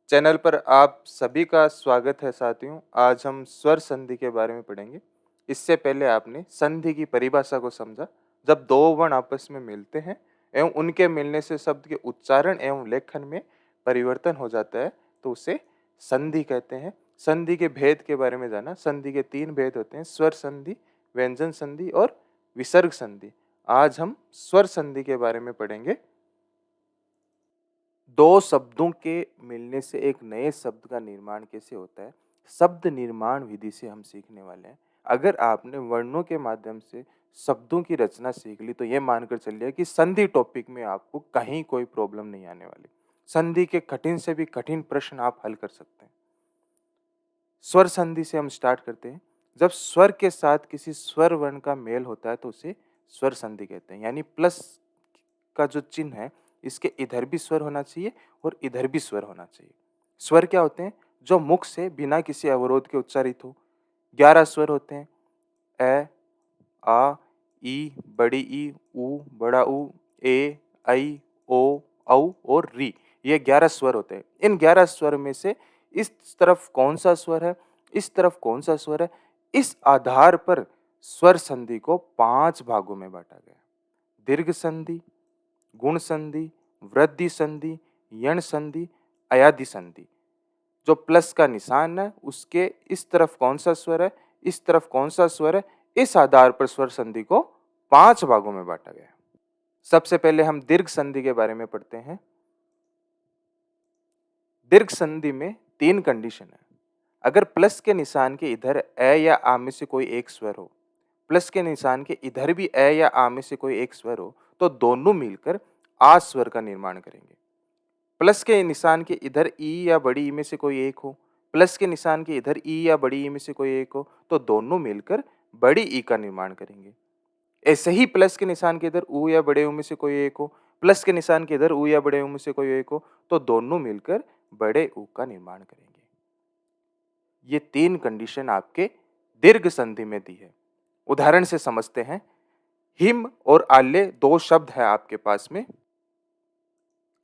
Channel पर आप सभी का स्वागत है साथियों। आज हम स्वर संधि के बारे में पढ़ेंगे। इससे पहले आपने संधि की परिभाषा को समझा। जब दो वर्ण आपस में मिलते हैं एवं उनके मिलने से शब्द के उच्चारण एवं लेखन में परिवर्तन हो जाता है तो उसे संधि कहते हैं। संधि के भेद के बारे में जाना। संधि के तीन भेद होते हैं: स्वर संधि, व्यंजन संधि और विसर्ग संधि। आज हम स्वर संधि के बारे में पढ़ेंगे। दो शब्दों के मिलने से एक नए शब्द का निर्माण कैसे होता है, शब्द निर्माण विधि से हम सीखने वाले हैं। अगर आपने वर्णों के माध्यम से शब्दों की रचना सीख ली तो ये मानकर चलिए कि संधि टॉपिक में आपको कहीं कोई प्रॉब्लम नहीं आने वाली। संधि के कठिन से भी कठिन प्रश्न आप हल कर सकते हैं। स्वर संधि से हम स्टार्ट करते हैं। जब स्वर के साथ किसी स्वर वर्ण का मेल होता है तो उसे स्वर संधि कहते हैं। यानी प्लस का जो चिन्ह है, इसके इधर भी स्वर होना चाहिए और इधर भी स्वर होना चाहिए। स्वर क्या होते हैं? जो मुख से बिना किसी अवरोध के उच्चारित हो। 11 स्वर होते हैं: ए, आ, ई, बड़ी ई, उ, बड़ा उ, ए, ऐ, ओ, औ और री। ये 11 स्वर होते हैं। इन 11 स्वर में से इस तरफ कौन सा स्वर है, इस तरफ कौन सा स्वर है, इस आधार पर स्वर संधि को 5 भागों में बांटा गया: दीर्घ संधि, गुण संधि, वृद्धि संधि, यण संधि, अयादि संधि। जो प्लस का निशान है उसके इस तरफ कौन सा स्वर है, इस तरफ कौन सा स्वर है, इस आधार पर स्वर संधि को 5 भागों में बांटा गया। सबसे पहले हम दीर्घ संधि के बारे में पढ़ते हैं। दीर्घ संधि में 3 कंडीशन है। अगर प्लस के निशान के इधर ए या आ में से कोई एक स्वर हो, प्लस के निशान के इधर भी ए या आ में से कोई एक स्वर हो, तो दोनों मिलकर आ स्वर का निर्माण करेंगे। प्लस के निशान के इधर ई या बड़ी ई में से कोई एक हो, प्लस के निशान के इधर ई या बड़ी ई में से कोई एक हो, तो दोनों मिलकर बड़ी ई का निर्माण करेंगे। ऐसे ही प्लस के निशान के इधर ऊ या बड़े ऊ में से कोई एक हो, प्लस के निशान के इधर ऊ या बड़े ऊ में से कोई एक हो, तो दोनों मिलकर बड़े ऊ का निर्माण करेंगे। ये 3 कंडीशन आपके दीर्घ संधि में दी है। उदाहरण से समझते हैं। हिम और आल्य 2 शब्द है आपके पास में।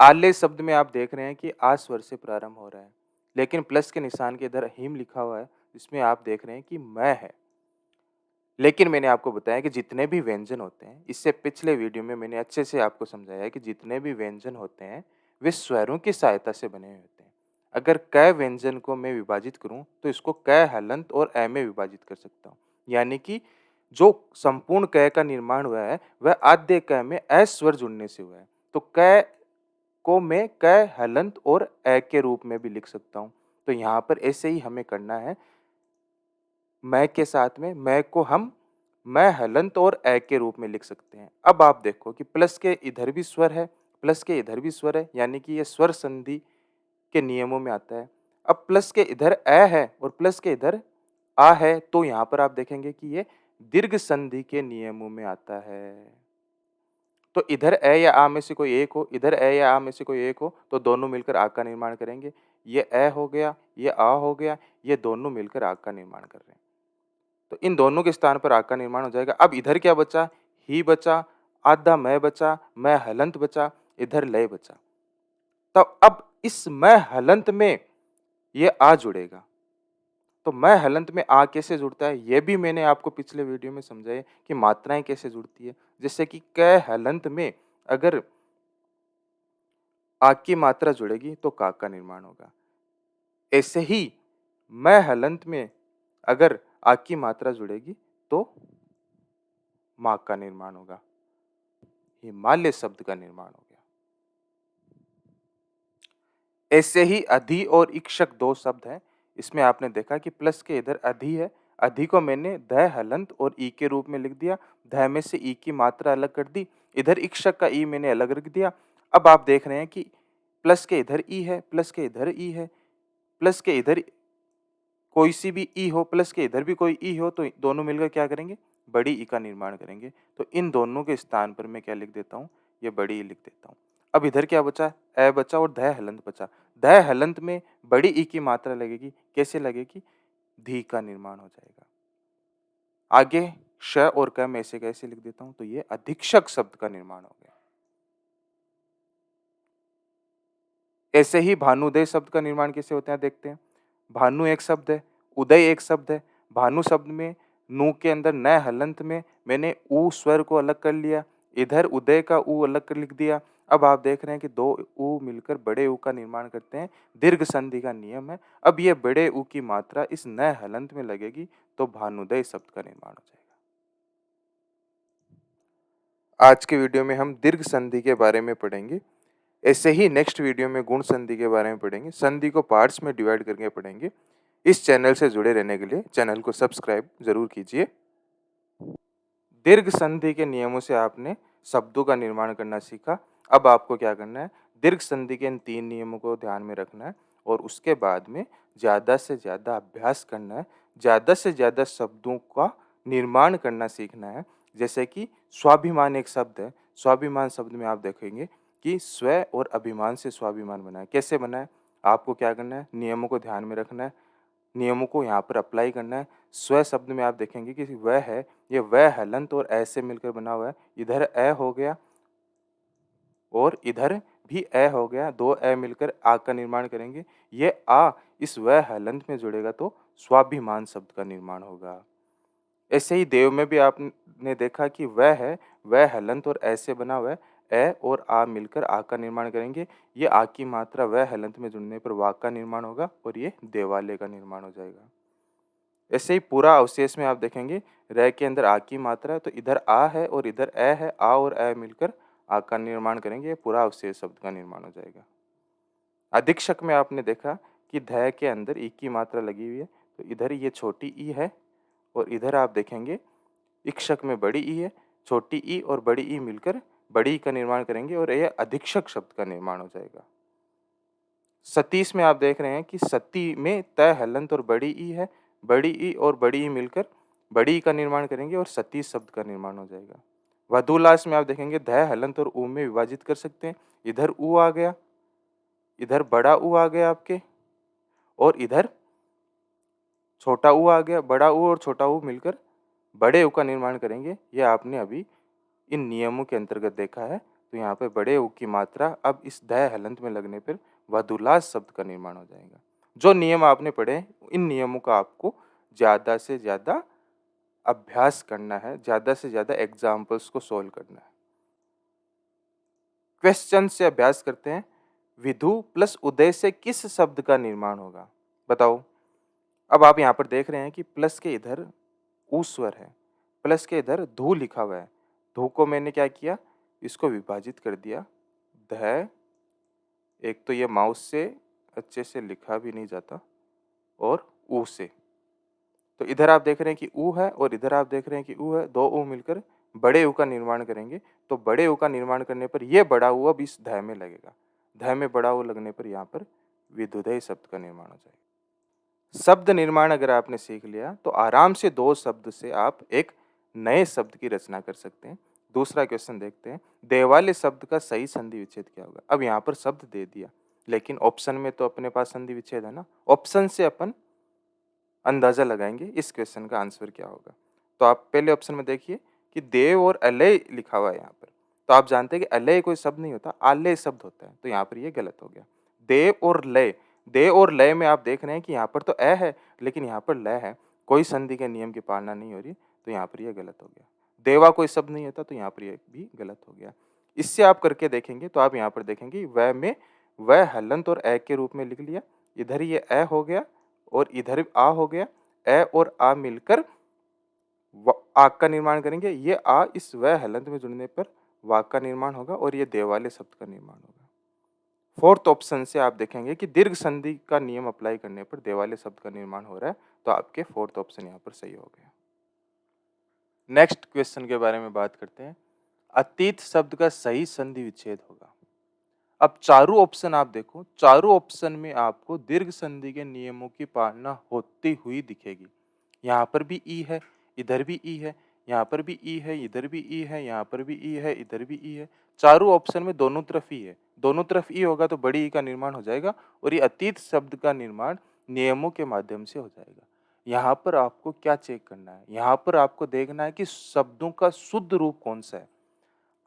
आल्य शब्द में आप देख रहे हैं कि आ स्वर से प्रारंभ हो रहा है, लेकिन प्लस के निशान के इधर हिम लिखा हुआ है, इसमें आप देख रहे हैं कि मैं है। लेकिन मैंने आपको बताया कि जितने भी व्यंजन होते हैं, इससे पिछले वीडियो में मैंने अच्छे से आपको समझाया है कि जितने भी व्यंजन होते हैं वे स्वरों की सहायता से बने हुए होते हैं। अगर क व्यंजन को मैं विभाजित करूं तो इसको क, हलंत और ए में विभाजित कर सकता हूं। यानी कि जो संपूर्ण क का निर्माण हुआ है वह आद्य क में ए स्वर जुड़ने से हुआ है। तो क को मैं क, हलंत और ए के रूप में भी लिख सकता हूं। तो यहाँ पर ऐसे ही हमें करना है। मैं के साथ में मैं को हम मैं, हलंत और ए के रूप में लिख सकते हैं। अब आप देखो कि प्लस के इधर भी स्वर है, प्लस के इधर भी स्वर है, यानी कि ये स्वर संधि के नियमों में आता है। अब प्लस के इधर ए है और प्लस के इधर आ है, तो यहाँ पर आप देखेंगे कि ये दीर्घ संधि के नियमों में आता है। तो इधर ए या आ में से कोई एक हो, इधर ए या आ में से कोई एक हो, तो दोनों मिलकर आ का निर्माण करेंगे। ये ए हो गया, ये आ हो गया, ये दोनों मिलकर आ का निर्माण कर रहे हैं। तो इन दोनों के स्थान पर आ का निर्माण हो जाएगा। अब इधर क्या बचा? ही बचा, आधा मैं बचा, मैं हलंत बचा, इधर लय बचा। तब अब इस मैं हलंत में ये आ जुड़ेगा। तो मैं हलंत में आ कैसे जुड़ता है, ये भी मैंने आपको पिछले वीडियो में समझाया कि मात्राएं कैसे जुड़ती है। जैसे कि क हलंत में अगर आ की मात्रा जुड़ेगी तो का निर्माण होगा। ऐसे ही मैं हलंत में अगर आ की मात्रा जुड़ेगी तो मां का निर्माण होगा। हिमालय शब्द का निर्माण हो गया। ऐसे ही अधि और इक्षक 2 शब्द हैं। इसमें आपने देखा कि प्लस के इधर अधि है, अधि को मैंने ध हलंत और ई के रूप में लिख दिया। ध में से ई की मात्रा अलग कर दी, इधर इक्षक का ई मैंने अलग रख दिया। अब आप देख रहे हैं कि प्लस के इधर ई है, प्लस के इधर ई है, प्लस के इधर कोई सी भी ई हो, प्लस के इधर भी कोई ई हो, तो दोनों मिलकर क्या करेंगे? बड़ी ई का निर्माण करेंगे। तो इन दोनों के स्थान पर मैं क्या लिख देता हूँ? ये बड़ी ई लिख देता हूँ। अब इधर क्या बचा? ए बचा और ध हलंत बचा। ध हलंत में बड़ी ई की मात्रा लगेगी। कैसे लगेगी? धी का निर्माण हो जाएगा। आगे श और क मैं ऐसे कैसे लिख देता हूँ? तो ये अधिक्षक शब्द का निर्माण हो गया। ऐसे ही भानुदय शब्द का निर्माण कैसे होता है देखते हैं। भानु एक शब्द है, उदय एक शब्द है। भानु शब्द में नू के अंदर न हलंत में मैंने ऊ स्वर को अलग कर लिया, इधर उदय का ऊ अलग कर लिख दिया। अब आप देख रहे हैं कि दो ऊ मिलकर बड़े ऊ का निर्माण करते हैं, दीर्घ संधि का नियम है। अब ये बड़े ऊ की मात्रा इस न हलंत में लगेगी तो भानुदय शब्द का निर्माण हो जाएगा। आज के वीडियो में हम दीर्घ संधि के बारे में पढ़ेंगे। ऐसे ही नेक्स्ट वीडियो में गुण संधि के बारे में पढ़ेंगे। संधि को पार्ट्स में डिवाइड करके पढ़ेंगे। इस चैनल से जुड़े रहने के लिए चैनल को सब्सक्राइब जरूर कीजिए। दीर्घ संधि के नियमों से आपने शब्दों का निर्माण करना सीखा। अब आपको क्या करना है, दीर्घ संधि के इन 3 नियमों को ध्यान में रखना है और उसके बाद में ज़्यादा से ज़्यादा अभ्यास करना है, ज़्यादा से ज़्यादा शब्दों का निर्माण करना सीखना है। जैसे कि स्वाभिमान एक शब्द है, स्वाभिमान शब्द में आप देखेंगे कि स्व और अभिमान से स्वाभिमान बना है। कैसे बना है? आपको क्या करना है, नियमों को ध्यान में रखना है, नियमों को यहाँ पर अप्लाई करना है। स्व शब्द में आप देखेंगे कि वह है, ये वह हलंत और ऐ से मिलकर बना हुआ है। इधर ए हो गया और इधर भी ए हो गया, दो ए मिलकर आ का निर्माण करेंगे। ये आ इस वह हलंत में जुड़ेगा तो स्वाभिमान शब्द का निर्माण होगा। ऐसे ही देव में भी आपने देखा कि वह है, वह हलंत और ऐसे बना हुआ है। ए और आ मिलकर आ का निर्माण करेंगे। ये आ की मात्रा वह हलंत में जुड़ने पर वाक का निर्माण होगा और ये देवालय का निर्माण हो जाएगा। ऐसे ही पूरा अवशेष में आप देखेंगे र के अंदर आ की मात्रा है तो इधर आ है और इधर ए है, आ और ए मिलकर आ का निर्माण करेंगे, पूरा अवशेष शब्द का निर्माण हो जाएगा। अधिक्षक में आपने देखा कि ध के अंदर ई की मात्रा लगी हुई है तो इधर ये छोटी ई है और इधर आप देखेंगे इक्षक में बड़ी ई है, छोटी ई और बड़ी ई मिलकर बड़ी ई का निर्माण करेंगे और यह अधिक्षक शब्द का निर्माण हो जाएगा। सतीश में आप देख रहे हैं कि सती में तय हलंत और बड़ी ई है, बड़ी ई और बड़ी ई मिलकर बड़ी ई का निर्माण करेंगे और सतीश शब्द का निर्माण हो जाएगा। वधुलास में आप देखेंगे ध हलंत और ऊ में विभाजित कर सकते हैं। इधर ऊ आ गया, इधर बड़ा ऊ आ गया आपके और इधर छोटा ऊ आ गया। बड़ा ऊ और छोटा ऊ मिलकर बड़े ऊ का निर्माण करेंगे। ये आपने अभी इन नियमों के अंतर्गत देखा है। तो यहाँ पे बड़े ऊ की मात्रा अब इस ध हलंत में लगने पर वधुलास शब्द का निर्माण हो जाएगा। जो नियम आपने पढ़े इन नियमों का आपको ज़्यादा से ज़्यादा अभ्यास करना है, ज़्यादा से ज़्यादा एग्जाम्पल्स को सोल्व करना है। क्वेश्चन से अभ्यास करते हैं। विधु प्लस उदय से किस शब्द का निर्माण होगा, बताओ। अब आप यहाँ पर देख रहे हैं कि प्लस के इधर ऊ स्वर है, प्लस के इधर धू लिखा हुआ है। धू को मैंने क्या किया, इसको विभाजित कर दिया। ध, एक तो ये माउस से अच्छे से लिखा भी नहीं जाता, और ऊ से। तो इधर आप देख रहे हैं कि ऊ है और इधर आप देख रहे हैं कि ऊ है, दो ऊ मिलकर बड़े ऊ का निर्माण करेंगे। तो बड़े ऊ का निर्माण करने पर यह बड़ा ऊ अब इस ध में लगेगा। ध में बड़ा ऊ लगने पर यहाँ पर विदुदय शब्द का निर्माण हो जाएगा। शब्द निर्माण अगर आपने सीख लिया तो आराम से दो शब्द से आप एक नए शब्द की रचना कर सकते हैं। दूसरा क्वेश्चन देखते हैं। देवालय शब्द का सही संधि विच्छेद क्या होगा। अब यहाँ पर शब्द दे दिया लेकिन ऑप्शन में तो अपने पास संधि विच्छेद है ना, ऑप्शन से अपन अंदाजा लगाएंगे इस क्वेश्चन का आंसर क्या होगा। तो आप पहले ऑप्शन में देखिए कि देव और अलय लिखा हुआ है यहाँ पर। तो आप जानते हैं कि अलय कोई शब्द नहीं होता, आलय शब्द होता है। तो यहाँ पर ये गलत हो गया। देव और लय, देव और लय में आप देख रहे हैं कि यहाँ पर तो अ है लेकिन यहाँ पर लय है, कोई संधि के नियम की पालना नहीं हो रही, तो यहाँ पर यह गलत हो गया। देवा कोई शब्द नहीं होता तो यहाँ पर यह भी गलत हो गया। इससे आप करके देखेंगे तो आप यहाँ पर देखेंगे वह में वह हलंत और ए के रूप में लिख लिया। इधर ये अ हो गया और इधर आ हो गया। ए और आ मिलकर आग का निर्माण करेंगे। ये आ इस वह हलंत में जुड़ने पर वाक का निर्माण होगा और ये देवालय शब्द का निर्माण होगा। फोर्थ ऑप्शन से आप देखेंगे कि दीर्घ संधि का नियम अप्लाई करने पर देवालय शब्द का निर्माण हो रहा है। तो आपके फोर्थ ऑप्शन यहाँ पर सही हो गया। नेक्स्ट क्वेश्चन के बारे में बात करते हैं। अतीत शब्द का सही संधि विच्छेद होगा। अब चारों ऑप्शन आप देखो, चारों ऑप्शन में आपको दीर्घ संधि के नियमों की पालना होती हुई दिखेगी। यहाँ पर भी ई है, इधर भी ई है, यहाँ पर भी ई है, इधर भी ई है, यहाँ पर भी ई है, इधर भी ई है। चारों ऑप्शन में दोनों तरफ ई है। दोनों तरफ ई होगा तो बड़ी ई का निर्माण हो जाएगा और ये अतीत शब्द का निर्माण नियमों के माध्यम से हो जाएगा। यहाँ पर आपको क्या चेक करना है, यहाँ पर आपको देखना है कि शब्दों का शुद्ध रूप कौन सा है।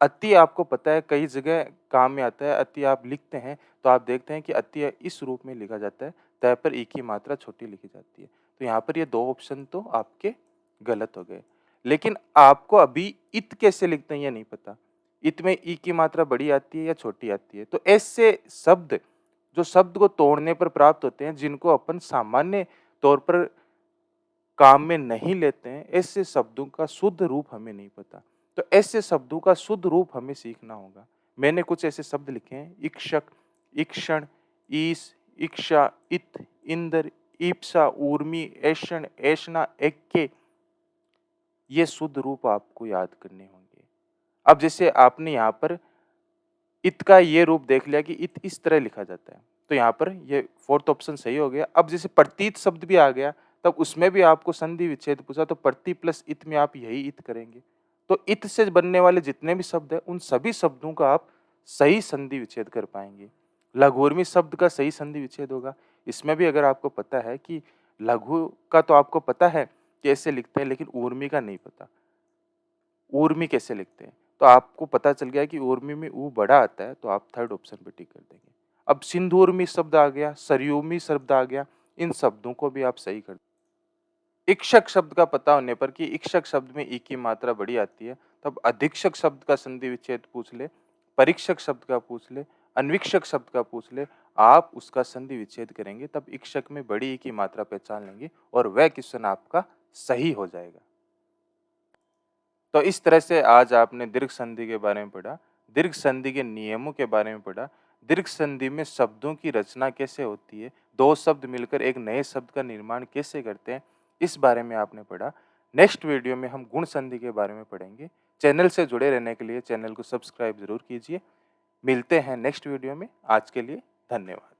अति आपको पता है कई जगह काम में आता है। अति आप लिखते हैं तो आप देखते हैं कि अति इस रूप में लिखा जाता है, तय पर ई की मात्रा छोटी लिखी जाती है। तो यहाँ पर ये 2 ऑप्शन तो आपके गलत हो गए। लेकिन आपको अभी इत कैसे लिखते हैं ये नहीं पता। इत में ई की मात्रा बड़ी आती है या छोटी आती है। तो ऐसे शब्द जो शब्द को तोड़ने पर प्राप्त होते हैं, जिनको अपन सामान्य तौर पर काम में नहीं लेते हैं, ऐसे शब्दों का शुद्ध रूप हमें नहीं पता। तो ऐसे शब्दों का शुद्ध रूप हमें सीखना होगा। मैंने कुछ ऐसे शब्द लिखे हैं, इक्षक, इक्षण, ईश, इक्षा, इत, इंद्र, ईप्सा, ऊर्मी, ऐषण, ऐषणा, ऐक्य। ये शुद्ध रूप आपको याद करने होंगे। अब जैसे आपने यहाँ पर इत का ये रूप देख लिया कि इत इस तरह लिखा जाता है, तो यहाँ पर ये 4th ऑप्शन सही हो गया। अब जैसे प्रतीत शब्द भी आ गया, तब उसमें भी आपको संधि विच्छेद पूछा, तो प्रति प्लस इत में आप यही इत करेंगे। तो इत से बनने वाले जितने भी शब्द हैं, उन सभी शब्दों का आप सही संधि विच्छेद कर पाएंगे। लघुर्मी शब्द का सही संधि विच्छेद होगा। इसमें भी अगर आपको पता है कि लघु का तो आपको पता है कैसे लिखते हैं, लेकिन ऊर्मी का नहीं पता। ऊर्मी कैसे लिखते हैं, तो आपको पता चल गया कि ऊर्मी में ऊ बड़ा आता है, तो आप 3rd ऑप्शन पे टिक कर देंगे। अब सिंधूर्मी शब्द आ गया, सरयूमी शब्द आ गया, इन शब्दों को भी आप सही कर। इक्षक शब्द का पता होने पर कि इक्षक शब्द में ई की मात्रा बड़ी आती है, तब अधीक्षक शब्द का संधि विच्छेद पूछ ले, परीक्षक शब्द का पूछ ले, अन्वीक्षक शब्द का पूछ ले, आप उसका संधि विच्छेद करेंगे, तब इक्षक में बड़ी ई की मात्रा पहचान लेंगे और वह क्वेश्चन आपका सही हो जाएगा। तो इस तरह से आज आपने दीर्घ संधि के बारे में पढ़ा, दीर्घ संधि के नियमों के बारे में पढ़ा, दीर्घ संधि में शब्दों की रचना कैसे होती है, 2 शब्द मिलकर एक नए शब्द का निर्माण कैसे करते हैं, इस बारे में आपने पढ़ा। नेक्स्ट वीडियो में हम गुण संधि के बारे में पढ़ेंगे। चैनल से जुड़े रहने के लिए चैनल को सब्सक्राइब जरूर कीजिए। मिलते हैं नेक्स्ट वीडियो में। आज के लिए धन्यवाद।